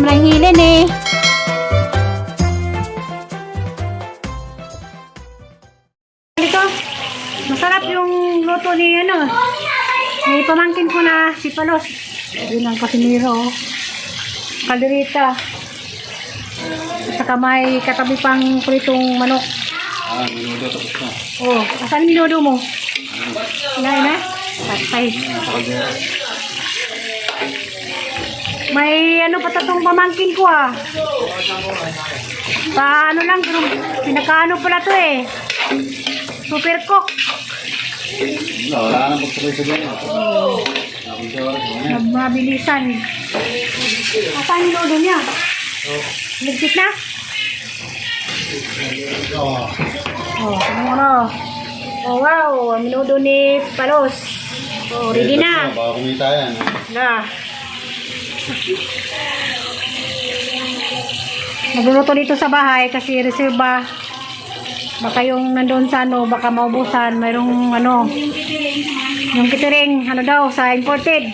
lang hilin eh. Ito, masarap yung luto ni ano. May pamangkin ko na si Palos. Yun ang kasiniro. Kalderita. At saka may katabi pang pritong manok. Minudo tapos na. Oh, asan yung minudo mo? Kinain na? Patay. May ano pa tatong pamangkin ko ah. Paano lang, pero pinakaano pala to eh. Super cook. Wala nang pagtuloy sa ganyan. Mabilisan. Asan yung minudo niya? Ligpit na? Oh, ano? Oh, wow. Ang minudo ni Palos. Oh, ready na. Baka kumita yan. Na. Nagluluto dito sa bahay kasi reserva. Baka yung nandun sa ano, baka maubusan. Mayroong ano, yung catering, ano daw, sa imported.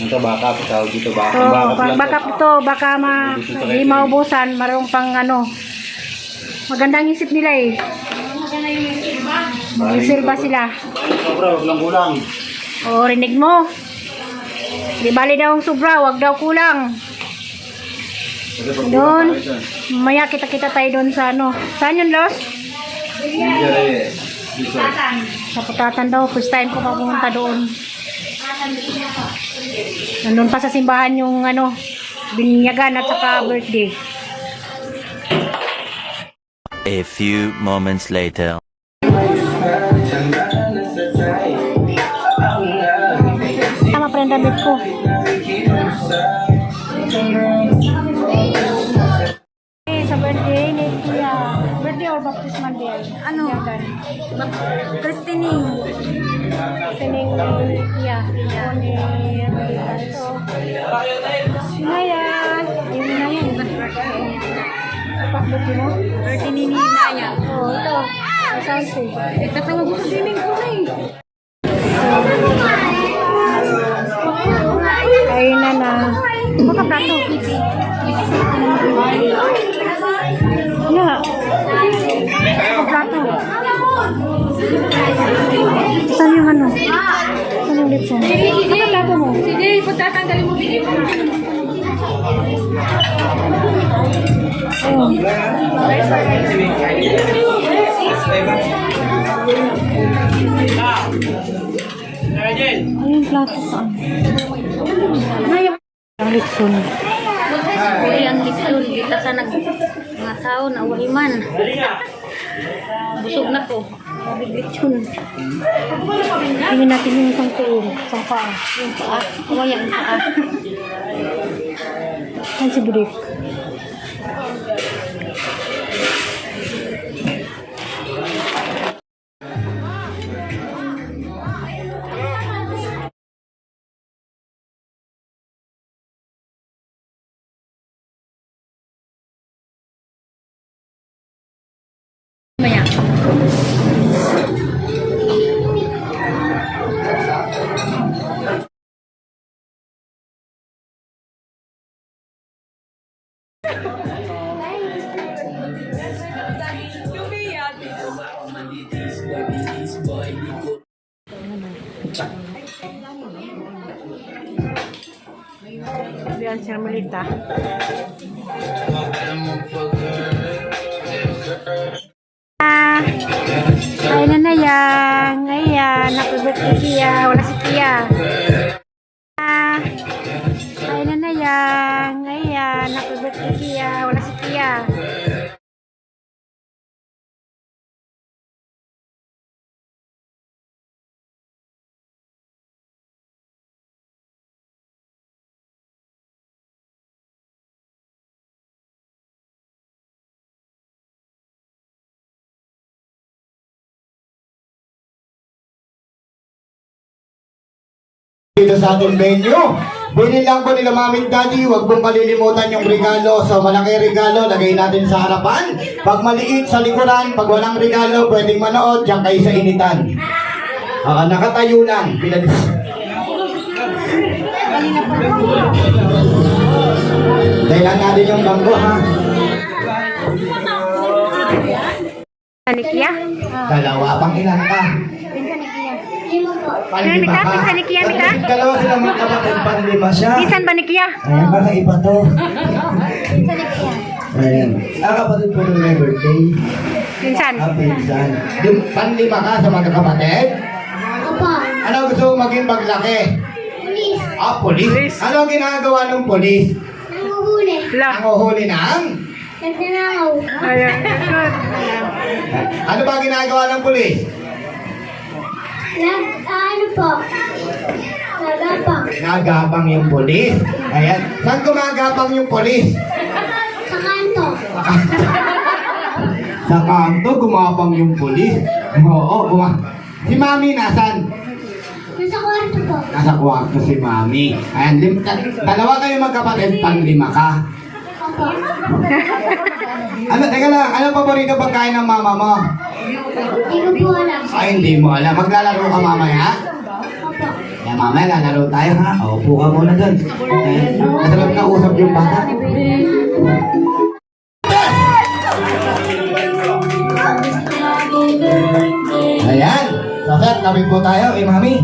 Ito backup, tawag dito backup. So, pag backup ito, baka hindi maubusan. Mayroong pang ano, magandang isip nila eh. Reserva sila. Sobra, wag lang kulang. O, rinig mo. Di bali daw ang sobra, wag daw kulang. Doon, mamaya kita-kita tayo doon sa ano. Saan yun, Los? Sa Putatan daw, first time ko pa pumunta doon. Nandun pa sa simbahan yung ano, binyagan at saka birthday. A few moments later. Tama pa rin damit ko. Sa birthday ni Tia. Birthday or baptismal day? Ano? Christening. Christening ni Tia. Ni ito. Naya. Yung Naya. Birthday mo? Birthday ni Naya. Oo, ito. Sound safe. Tatawag ko sa swimming pool na eh. Ayun na. Baka plato. Yeah. Baka plato. Saan yung ano? Saan yung litson? Baka plato mo. Sige, pagtatanggalin mo bigay mo. Ayun. Ayun, plato saan? Ayun. Ang litson. Uli ang likod, kita sa mga tao na uliman. Busog na ko. Mabiglitsyon. Tingnan natin yung isang tuon. Sa paa. Yung paa. Kawaya ang paa. Saan si Budik? Maya. Biyan si Armelita. Ay na na yan. Ayan, napibirthday Tia. Wala si Tia. Ay na na yan. Ayan, napibirthday Tia. Wala si Tia. Dito sa ating venue, bilhin lang po nila Mami Daddy, huwag pong kalilimutan yung regalo. So malaki regalo, lagay natin sa harapan. Pag maliit sa likuran, pag walang regalo, pwedeng manood, diyan kayo sa initan. Nakatayo lang. Kailan natin yung bangko, ha? Sanikya? Dalawa, pang ilan ka? Panlima ka? Pinsan ni Kia, Mika? Dalawa sila magkapatid, panlima siya. Pinsan ba ni Kia? Ayan, baka iba to. Ayan. Kapatid ko nung may birthday. Pinsan. Pinsan. Yung panlima ka sa magkakapatid? Ano gusto mo maging paglaki? Polis. Ano ang ginagawa ng polis? La. Nanguhuli ng? Ayan. Ano ba ginagawa ng polis? Nagapang yung polis. Ayan. Saan gumagapang yung polis? Sa kanto, gumapang yung polis. Oo, si Mami nasan? Nasa kwarto si Mami. Ayan, dalawa kayo magkapatid, panlima ka. Teka lang, ano paborito pagkain ng mama mo? Ay, hindi mo alam. Maglalaro ka mamaya? Kaya mamaya lalaro tayo, ha? Upo ka muna doon. Masarap na usap yung bata. Ayan. So, sir, labing po tayo, Mami.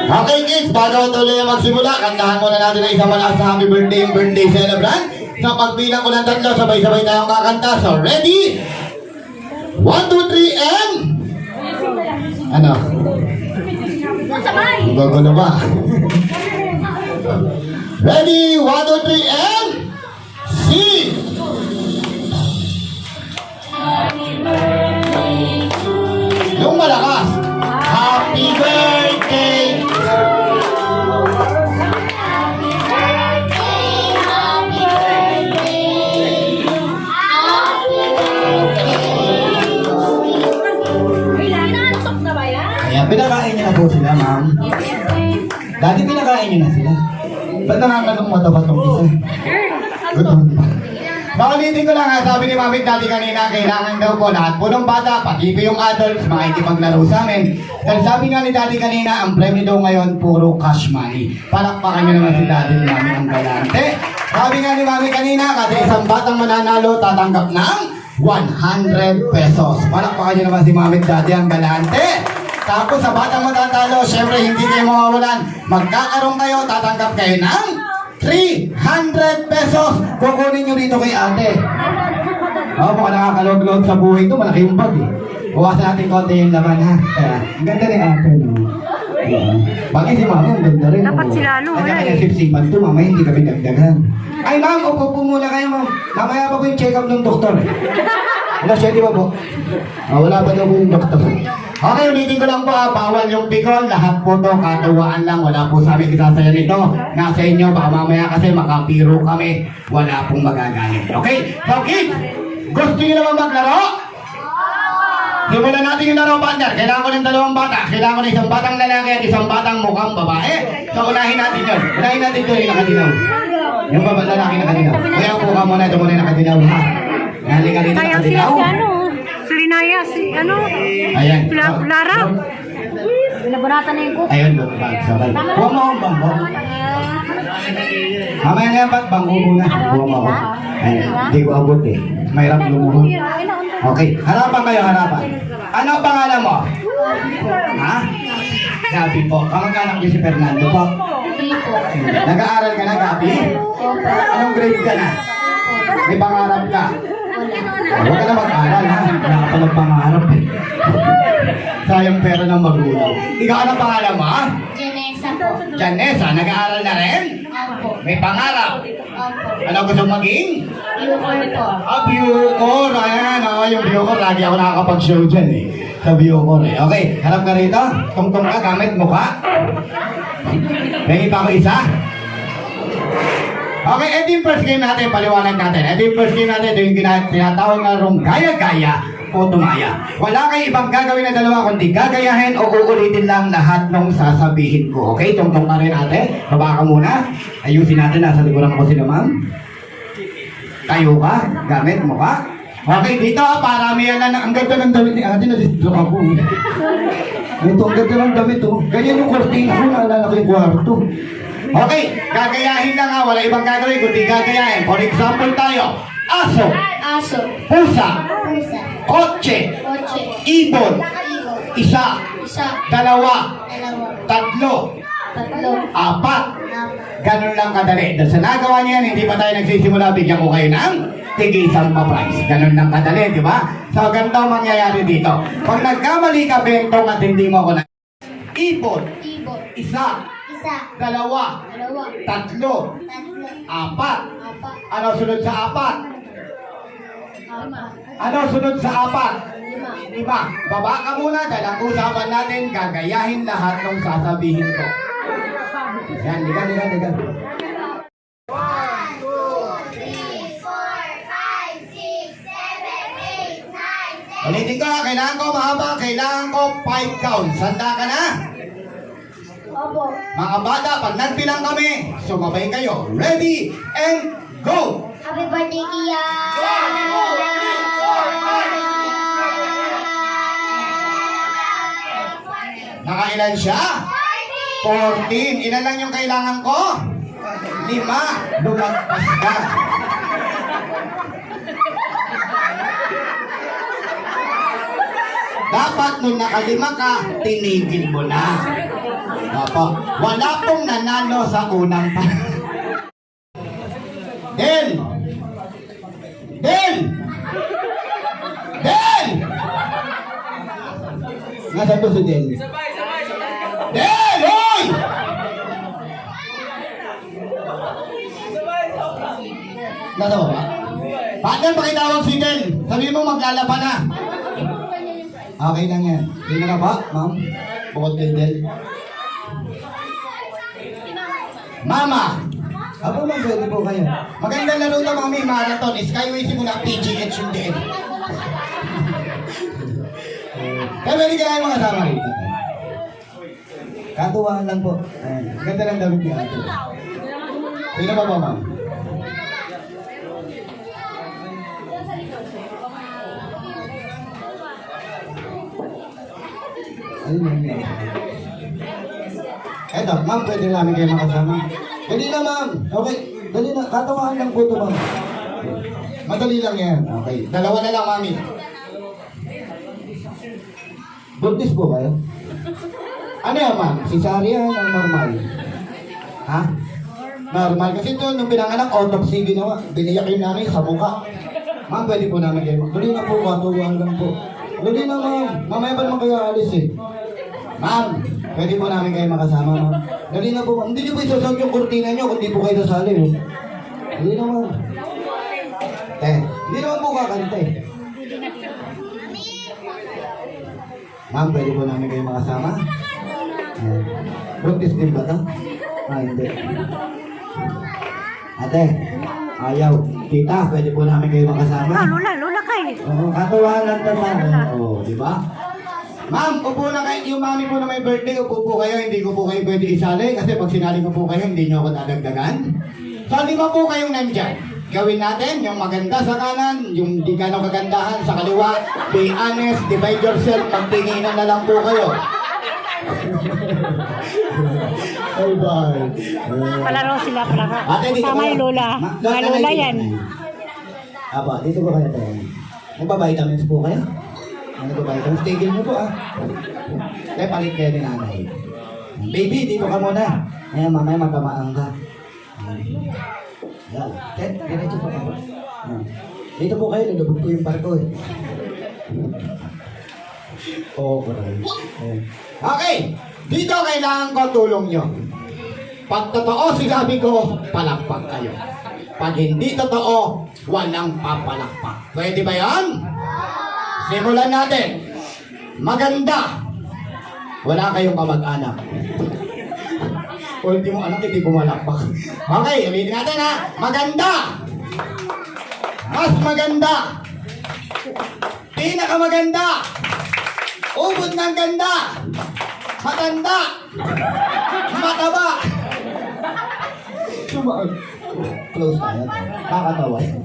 Okay, kids, bago tuloy na magsimula, kantahan muna natin ang isang malakas na happy birthday yung birthday celebrant. Sa pagbilang ko ng tatlo, sabay-sabay tayong kakanta. So, ready? 1, 2, 3, and... Ano? Gugulo ba? Ready? 1, 2, 3, and... sing! Yung malakas. Happy birthday! Ayan, pinakain niyo na po sila, ma'am. Dati pinakain niyo na sila. Ba't nakakalong mata ba itong isa? Good one. Bakalitin ko lang ha, sabi ni Mami Daddy kanina, kailangan daw po lahat po ng bata, pati po yung adults, makikipaglaro sa amin. Dahil sabi nga ni Daddy kanina, ang premyo daw ngayon, puro cash money. Palakpakan nyo naman si Daddy ni Mami ang galante. Sabi nga ni Mami kanina, kada isang batang mananalo, tatanggap ng 100 pesos. Palakpakan nyo naman si Mami Daddy ang galante. Tapos sa batang matatalo, syempre hindi kayo mawawalan. Magkakaroon kayo, tatanggap kayo ng 300 pesos. Kukunin nyo dito kay ate. Mukhang nakakalog-log sa buhay ito. Malaki yung bag eh. Buwasan natin konti yung laman ha. Kaya, ang ganda ni ate. No? Bagay si mama, ang ganda rin. Dapat sila, no? Ang kanya sip-sipan ito, mama, hindi kami dagdagan. Ay ma'am, upo po muna kayo ma'am. Mamaya pa po yung check-up ng doktor. Wala siya, di ba po? Wala pa daw po yung doktor. Okay, ulitin ko lang po ha, bawal yung pikon, lahat po to, katuwaan lang, wala po sa amin kisasaya nito. Nasa inyo, baka mamaya kasi makapiro kami, wala pong magagalit. Okay? So kids, gusto nyo naman maglaro? Simulan natin yung laro, partner. Kailangan ko ng dalawang bata. Kailangan ko ng isang batang lalaki at isang batang mukhang babae. So unahin natin yun. Unahin natin yun yung nakadilaw. Yung lalaki nakadilaw. Kaya po ka muna, ito muna yung nakadilaw ha. Halika rito Sayang sila nakadilaw. si ano? Si Rinaya, si ano? Ayan. Lara. Binabanatan na yung cook. Ayun, look back. Sorry. Huwag mo akong bangko. Mamaya na yan, ba't bangko muna? Huwag mo ako. Ayun, hindi ko abot eh. Mahirap lumuhod. Okay, harapan kayo, harapan. Ano ang pangalan mo? Ha? Gabi po. Kamag-anak niyo si Fernando po? Nag-aaral ka na, Gabi? Anong grade ka na? May pangarap ka? Huwag ka na mag-aral ha. Wala ka palang pangarap eh. Sayang pera ng magulang. Ikaw anong pangalan mo ha? Janessa po. Janessa, nag-aaral na rin? May pangarap? Ano gusto maging? Bukol po. Bucor. Ayan, yung Bucor. Lagi ako nakakapag-show dyan eh. Sa Bucor eh. Okay, harap ka rito. Tungtong ka, gamit mukha. May iba ko isa. Okay, ito yung first game natin. Paliwanag natin. Ito yung first game natin. Ito yung tinatawag na rong gaya-gaya o tumaya. Wala kayong ibang gagawin na dalawa kundi gagayahin o uulitin lang lahat ng sasabihin ko. Okay, tungtong ka rin ate. Baba ka muna. Ayusin natin. Nasa likuran ko sila ma'am. Tayo ka. Gamit mo ka. Okay, dito paramihan lang. Ang ganda ng damit ni ate. Na-distroke ako. Ito, ang ganda ng damit, oh. Ganyan yung kortina ko, naalala ko yung kwarto. Okay, gagayahin lang ha. Wala ibang gagawin, kundi gagayahin. For example tayo, aso, Aso. pusa, Pusa. kotse, Kotse. ibon, Ibon. isa, Isa. dalawa, Dalawa. tatlo, Tatlo. apat. Apat. Ganun lang kadali. Dahil sa nagawa niyan, hindi pa tayo nagsisimula, bigyan ko kayo ng tigisang pa-price. Ganun lang kadali, di ba? So, ganito ang mangyayari dito. Pag nagkamali ka, bentong at hindi mo ako na... Ibon, Ibon. isa, Isa. dalawa, Dalawa. tatlo, Tatlo. apat. Apat. Ano sunod sa apat? Lima. Ano sunod sa apat? Lima. 5. Baba ka muna dahil ang usapan natin, gagayahin lahat ng sasabihin ko. Yan, ligan. Ulitin ko, kailangan ko mahaba, kailangan ko 5 counts. Sanda ka na? Opo. Mga bata, pag nagbilang kami, sumabay kayo. Ready and go! Happy birthday, Kia! Nakailan siya? 14. Ilan lang yung kailangan ko? 5. Lumagpas ka. Dapat nung nakalima ka, tinigil mo na. Opo. Wala pong nanalo sa unang pa. Del! Del! Del! Nasaan to si Del? Del! Hoy! Nasa baba? Partner, pakitawag si Del. Sabihin mo maglalaban na. Okay lang yan. Hindi na ba, ma'am? Bukod kay Del. Mama! Abo ma'am, pwede po kayo. Magandang laro na mami, marathon. Skyway simula, PGH yung din. Kaya pwede ka lang mga sama rito. Katuwaan lang po. Ganda lang damit niya. Sino ba ma'am? Ayun lang. Eto, ma'am, pwede namin kayo makasama. Dali na, ma'am. Okay, dali na. Katawaan lang po ito, ma'am. Madali lang yan. Okay, dalawa na lang, mami. Buntis po kayo? Ano yan, ma'am? Cesarean o normal? Ha? Normal. Kasi ito, nung pinanganak, autopsy ginawa. Biniyak yun namin sa mukha. Ma'am, pwede po namin kayo. Dali na po, katawaan lang po. Dali na, ma'am. Mamaya pa naman kayo alis eh. Ma'am, pwede po namin kayo makasama, ma'am. Dali na po, ma'am. Hindi niyo po isasawag yung kurtina niyo kung di po kayo sasali, oh. Dali na, ma'am. Hindi naman po kakanta, eh. Ma'am, pwede po namin kayo makasama? Buntis din ba ito? Hindi. Ate, ayaw. Tita, pwede po namin kayo makasama? Lola kayo. Oo, katuwaan lang ito, ma'am. Oo, di ba? Ma'am, upo na kayo. Yung mami po na may birthday, upo po kayo. Hindi ko po kayo pwede isali kasi pag sinali ko po kayo, hindi nyo ako dadagdagan. So, 5 po kayong nandyan. Gawin natin yung maganda sa kanan, yung di gano'ng kagandahan sa kaliwa. Be honest, divide yourself, magtinginan na lang po kayo. Bye-bye. Palaro sila, palaro. Ate, dito Kasama kayo. yung lola. Mga lola yan. Aba, dito po kayo tayo. Nagbabitamins po kayo? Nagbabitamins? Tigil nyo po ah. Kaya palit kayo ni nanay. Baby, dito ka muna. Ayan, mamaya matamaan ka. Yan. Diretso po kayo. Dito po kayo, nalubog po yung parko eh. Oo, correct. Okay, dito kailangan ko tulong nyo. Pag totoo sinabi ko, palakpak kayo. Pag hindi totoo, walang papalakpak. Pwede ba yan? Simulan natin. Maganda. Wala kayong kamag-anak. Ultimo anak, hindi pumalakpak. Okay, ulitin natin ha. Maganda. Mas maganda. Pinakamaganda. Ubod ng ganda. Matanda. Mataba. Close na yan. Nakakatawa yan.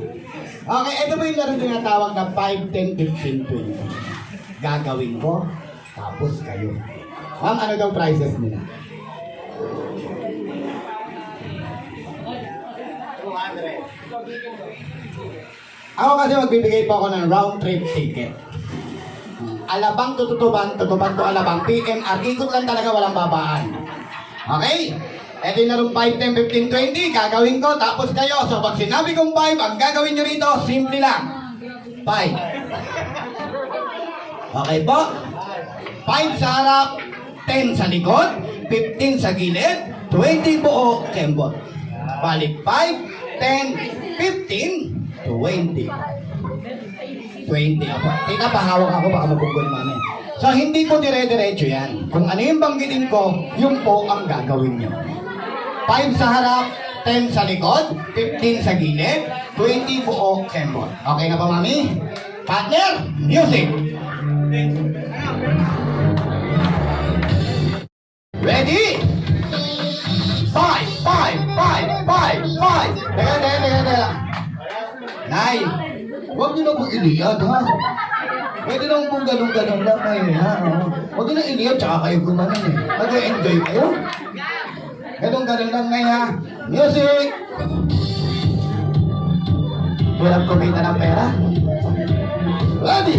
Okay, ito ba yung laro tinatawag na 5, 10, 15, 20? Gagawin ko, tapos kayo. Ma'am, ano daw prices nila? Ako kasi magbibigay pa ako ng round trip ticket. Alabang to Tutuban to Alabang, PMR, ikot lang talaga, walang babaan. Okay? E di na rin 5, 10, 15, 20, gagawin ko, tapos kayo. So pag sinabi kong 5, ang gagawin nyo rito, simple lang. 5. Okay po? 5 sa harap, 10 sa likod, 15 sa gilid, 20 buo, kembot. Balik 5, 10, 15, 20. 20 ako. Tika, pahawak ako, baka mabugol namin. So, hindi po dire-diretso yan. Kung ano yung banggitin ko, yun po ang gagawin nyo. 5 sa harap, 10 sa likod, 15 sa gilid, 20 buo, kembot. Okay na ba, mami? Partner, music! Ready? 5, 5, 5, 5, 5. Teka. Nay, huwag niyo na po iliyad, ha? Pwede naman pong ganun-ganun lang kayo, ha? Huwag niyo na iliyad, tsaka kayo gumanan, eh. Mag-enjoy kayo. Ganun-ganun lang ngayon, ha? Music! Walang kumita ng pera. Ready?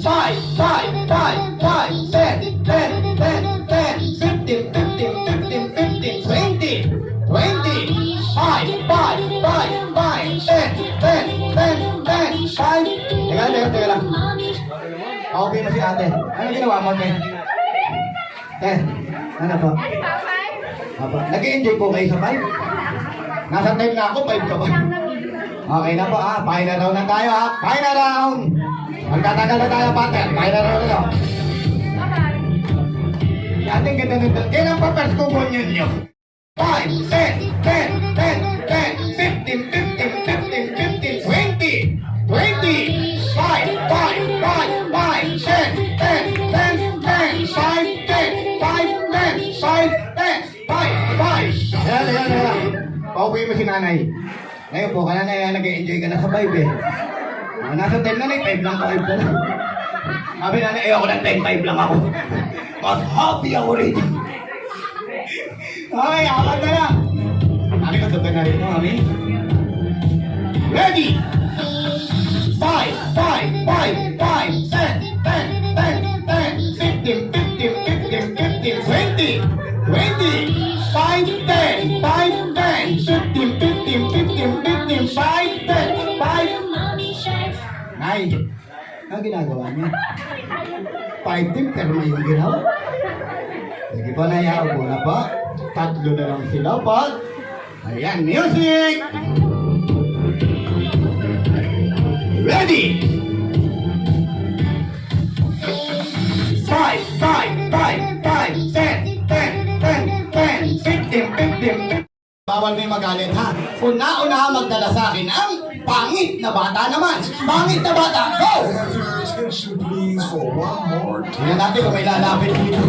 5, 5, 5, 5, 10, 10, 10, 10, 15, 15, 15, 15, 20, 20, 5, 5, 5, 5, 10, 10, 10, 10, 5. Teka lang. Okay mo si ate. Ano ginawa mo, te? Te, ano po? Apa, nag-enjoy po kayo sa 5? Nasa time na ako, 5 ka ba? Okay na po, ha? Final round na tayo, ha? Final round! Magtatagal na tayo, partner. Final round na. Ating ganda nito. Kailan pa first ko bunyan nyo? 5, 10, 10, 10, 10, 15, 15, 15, 15, 20, 20, 5, 5, 5, 5, 10, 10, 10, 10, 5, 10, 5, 10, 5, 5. Yan. Pauwi mo si nanay. Ngayon po, kaya na nag-enjoy ka na sa 5 eh. Nasa 10 na 5 lang, 5 ka na. Sabi na ako ng 10, 5 lang ako. Mas happy ako rin. Okay, apat na lang. Mami, kasugan na rin mo, mami. Ready? 5, 5, 5, 5, 10, 10, 10, 10, 15, 15, 15, 20, 20, 5, 10, 5, 10, 15, 15, 15, 15, 5, 10, 5. Nay, ano ginagawa niya? 5 team, pero may yung ginawa. Sige po, naya, upo na po. Tatlo na lang sila po. Ayan, music! Ready! 5, 5, 5, 5, 10, 10, 10, 10, 15, 15. Bawal may magalit, ha? Una-una magdala sa akin ang pangit na bata naman. Pangit na bata, go! Attention please for one more Tingnan natin kung may lalapit dito.